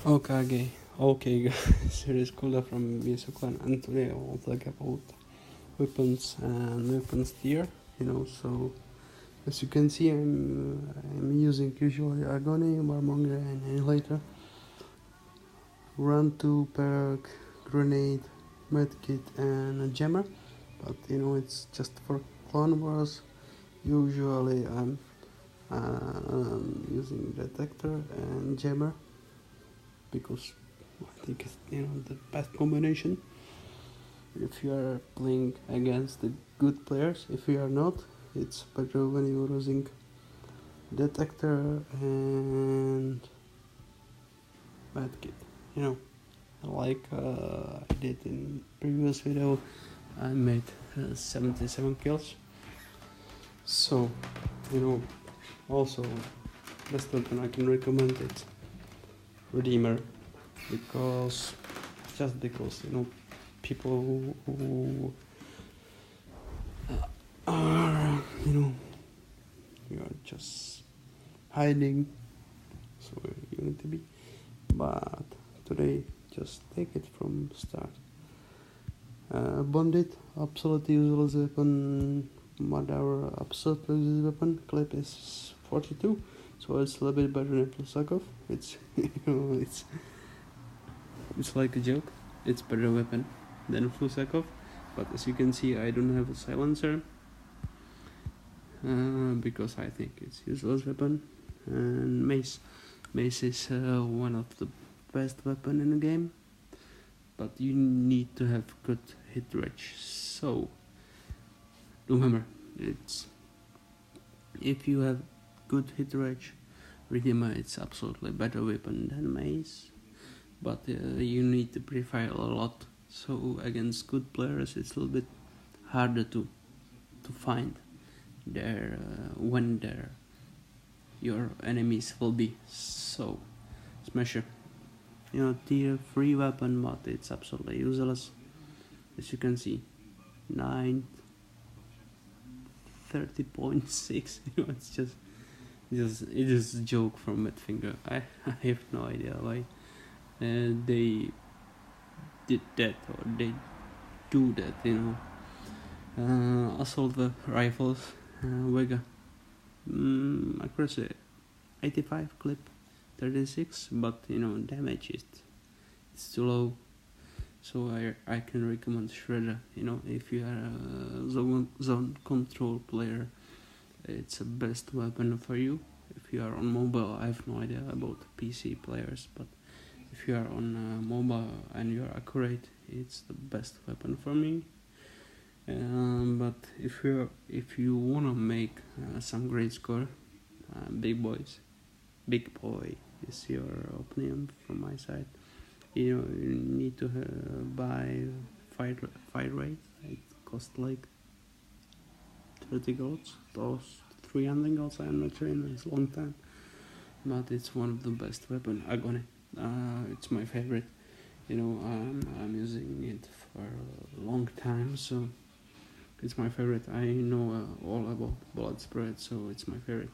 Okay guys, here is Kula from Clan, and today I will talk about weapons and weapons tier. So as you can see, I'm using usually Agony, Warmonger, and Annihilator. Run to perk, grenade, medkit, and a jammer. But it's just for Clone Wars. Usually I'm using detector and jammer because I think it's the best combination if you are playing against the good players. If you are not, it's better when you're using detector and medkit. Like I did in previous video, I made 77 kills. So also best weapon I can recommend it Redeemer, because people who are you are just hiding, so you need to be, but today just take it from start. Bonded, absolutely useless weapon, whatever absolutely useless weapon. Clip is 42, so it's a little bit better than Plusakov. It's it's like a joke. It's better weapon than Flusakov, but as you can see, I don't have a silencer because I think it's useless weapon. And mace is one of the best weapon in the game, but you need to have good hit range. So remember, if you have good hit range, Redeemer it's absolutely better weapon than mace, but you need to pre-fire a lot. So against good players, it's a little bit harder to find their when your enemies will be. So Smasher, tier 3 weapon, but it's absolutely useless. As you can see, 30.6. It's just a joke from Madfinger. I have no idea why they did that or they do that. Assault rifles, Vega, accuracy 85, clip 36, but damage it's too low. So I can recommend Shredder. If you are a zone control player, it's the best weapon for you. If you are on mobile, I have no idea about PC players, but if you are on mobile and you are accurate, it's the best weapon for me. But if you wanna make some great score, big boy is your opinion from my side. You need to buy fight rate. It costs like 30 golds or 300 golds. I'm not sure, it's a long time, but it's one of the best weapon. Agony, it's my favorite. I'm using it for a long time, so it's my favorite. I know all about blood spread, so it's my favorite.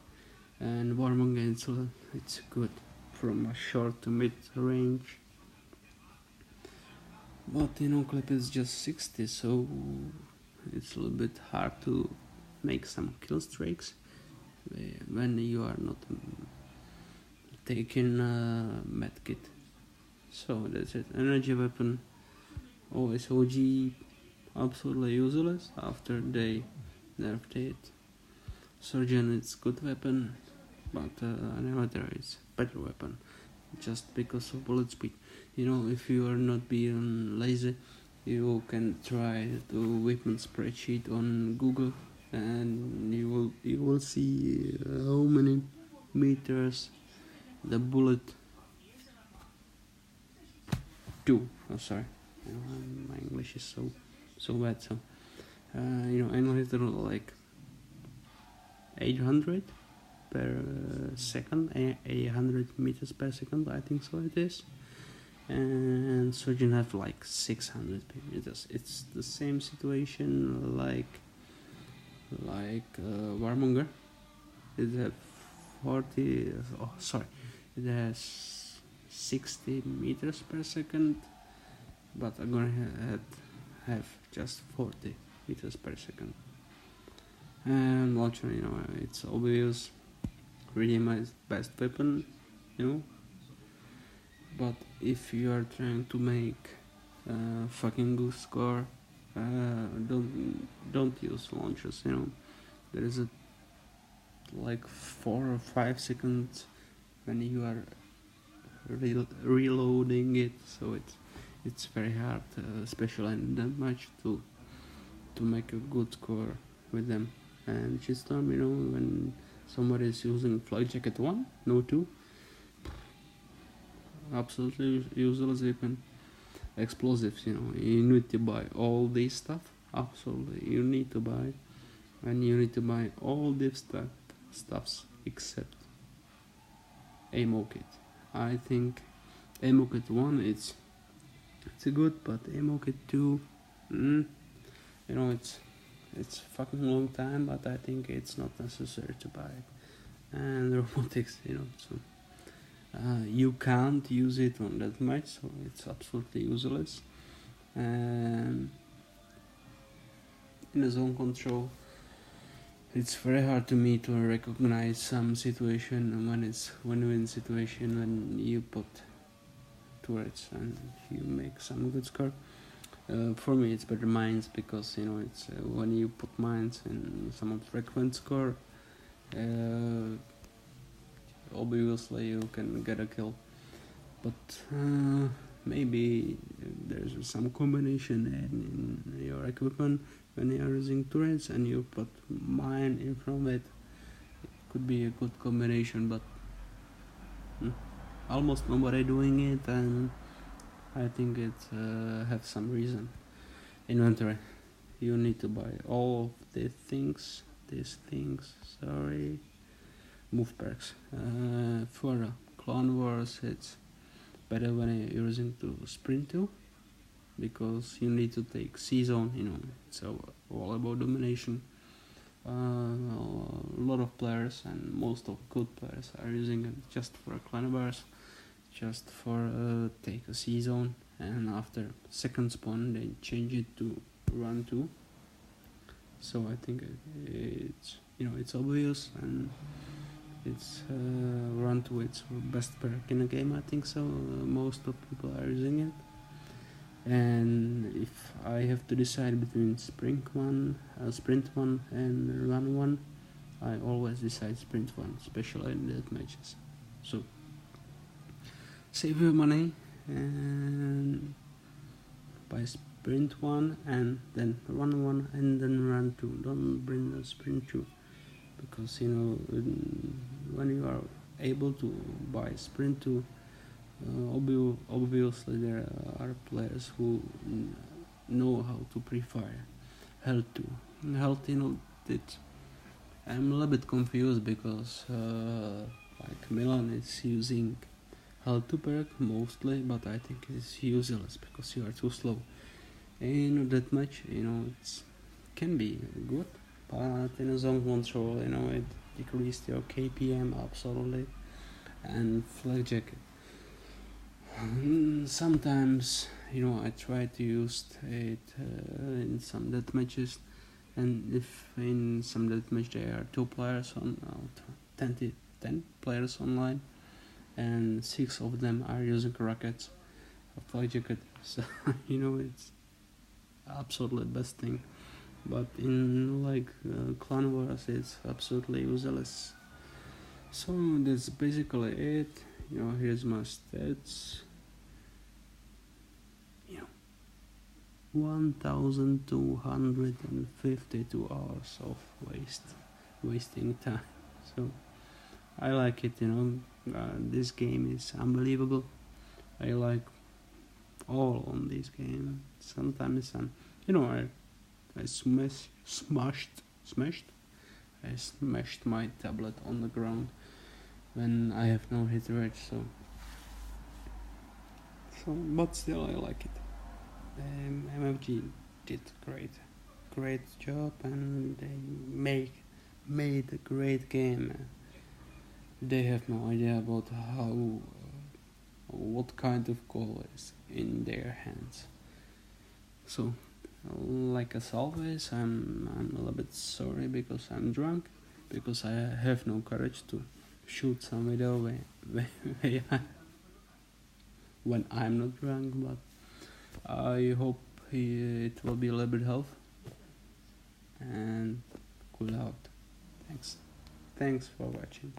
And Warmonger, it's good from a short to mid range. But clip is just 60, so it's a little bit hard to make some kill streaks when you are not taking medkit. So that's it. Energy weapon, always OG, absolutely useless after they nerfed it. Surgeon, it's good weapon, but Annihilator is better weapon just because of bullet speed. If you are not being lazy, you can try the weapon spreadsheet on Google, and you will see how many meters the bullet do. Oh, sorry, my English is so bad. So Annihilator like 800 per second, 800 meters per second, I think so it is. And Surgeon have like 600 meters. It's the same situation like Warmonger. It has 40. Oh, sorry. It has 60 meters per second, but I'm gonna have just 40 meters per second. And launcher, it's obvious, really my best weapon, but if you are trying to make a fucking good score, don't use launchers. There is like 4 or 5 seconds when you are reloading it, so it's very hard, especially in that much, to make a good score with them. And Shitstorm, when somebody is using Flak Jacket 1, no 2, absolutely useless weapon. Explosives, you need to buy all this stuff, absolutely, you need to buy, and you need to buy all this stuffs except ammo kit. I think ammo kit 1 it's good, but ammo kit 2, it's fucking long time, but I think it's not necessary to buy it. And robotics, so you can't use it on that much, so it's absolutely useless. And in the zone control, it's very hard to me to recognize some situation when you're in situation when you put turrets and you make some good score. For me it's better mines, because it's when you put mines in some frequent score, obviously you can get a kill, but maybe there's some combination in your equipment when you are using turrets and you put mine in front of it. It could be a good combination, but almost nobody doing it, and I think it have some reason. Inventory, you need to buy all of these things, sorry. Move perks. For Clone Wars, it's better when you're using to sprint to, because you need to take C-zone, it's all about domination. A lot of players, and most of good players, are using it just for clan wars, just for take a C-zone, and after second spawn they change it to run 2. So I think it's obvious, and it's run 2, it's best perk in the game, I think so. Most of people are using it. And if I have to decide between sprint one and run 1, I always decide sprint 1, especially in death matches. So save your money and buy sprint 1 and then run 1 and then run 2. Don't bring the sprint 2, because when you are able to buy sprint 2, obviously there are players who know how to pre-fire health 2. Health, I'm a little bit confused, because like Milan is using health 2 perk mostly, but I think it's useless because you are too slow. And that much, it can be good, but in a zone control, it decreased your KPM absolutely. And Flak Jacket, sometimes I try to use it in some death matches, and if in some death match there are 2 players on 10 players online, and 6 of them are using rockets, a Flak Jacket, so it's absolutely best thing. But in clan wars, it's absolutely useless. So that's basically it. Here's my stats. 1252 hours of wasting time. So I like it. This game is unbelievable. I like all on this game. Sometimes I smashed my tablet on the ground when I have no hit rate, so but still I like it. MFG did great job, and they made a great game. They have no idea about how what kind of goal is in their hands. So, like as always, I'm a little bit sorry because I'm drunk, because I have no courage to shoot some video when I'm not drunk, but I hope it will be a little bit helpful and cool out. Thanks for watching.